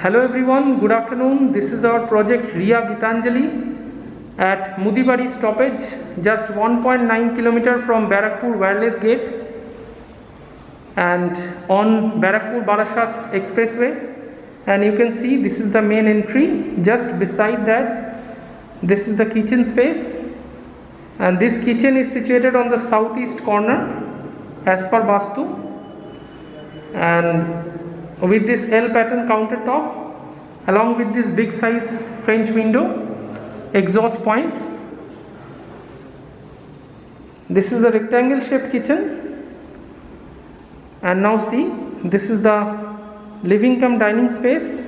Hello everyone, good afternoon. This is our project Ria Gitanjali at Mudibari stoppage, just 1.9 km from Barakpur Wireless Gate and on Barakpur Barasat Expressway. And you can see this is the main entry. Just beside that, this is the kitchen space, and this kitchen is situated on the southeast corner as per Vastu, and with this L pattern countertop along with this big size French window, exhaust points. This is the rectangle shaped kitchen, and now see, this is the living cum dining space.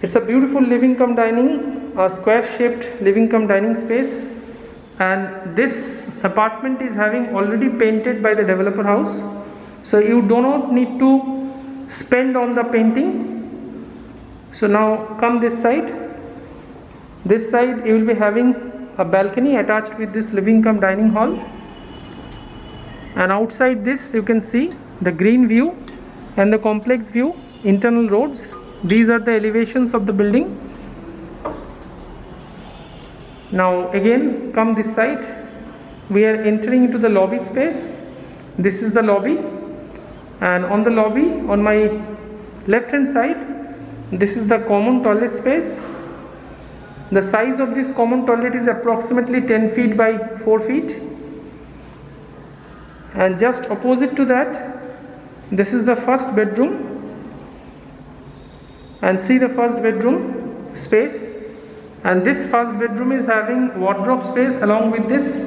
It's a beautiful living cum dining, a square shaped living cum dining space, and this apartment is having already painted by the developer house, so you do not need to spend on the painting. So now come this side. This side you will be having a balcony attached with this living cum dining hall, and outside this you can see the green view and the complex view, internal roads. These are the elevations of the building. Now again come this side. We are entering into the lobby space. This is the lobby, and on the lobby on my left hand side, this is the common toilet space. The size of this common toilet is approximately 10 feet by 4 feet, and just opposite to that, this is the first bedroom, and see the first bedroom space, and this first bedroom is having wardrobe space along with this,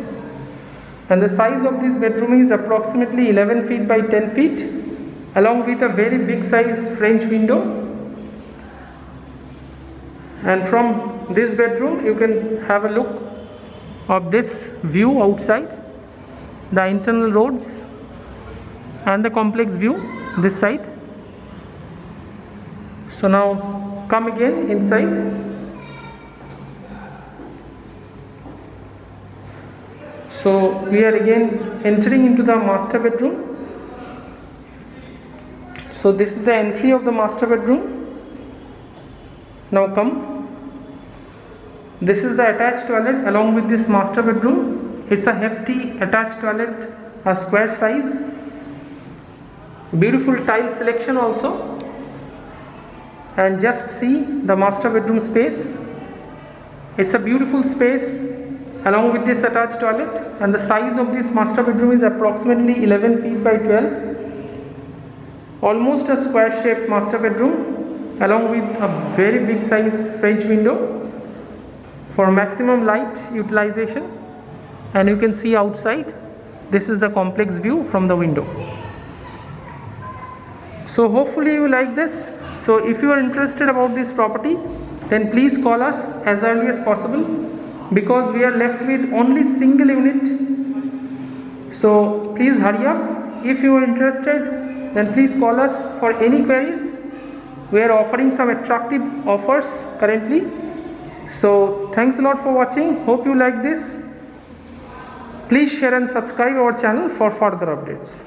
and the size of this bedroom is approximately 11 feet by 10 feet along with a very big size French window. And from this bedroom you can have a look of this view outside, the internal roads and the complex view this side. So now come again inside. So we are again entering into the master bedroom. So this is the entry of the master bedroom. Now come. This is the attached toilet along with this master bedroom. It's a hefty attached toilet, a square size. Beautiful tile selection also. And just see the master bedroom space. It's a beautiful space along with this attached toilet, and the size of this master bedroom is approximately 11 feet by 12. Almost a square shaped master bedroom along with a very big size French window for maximum light utilization. And you can see outside, this is the complex view from the window. So hopefully you like this. So if you are interested about this property, then please call us as early as possible, because we are left with only single unit. So please hurry up. If you are interested, then please call us for any queries. We are offering some attractive offers currently. So thanks a lot for watching. Hope you like this. Please share and subscribe our channel for further updates.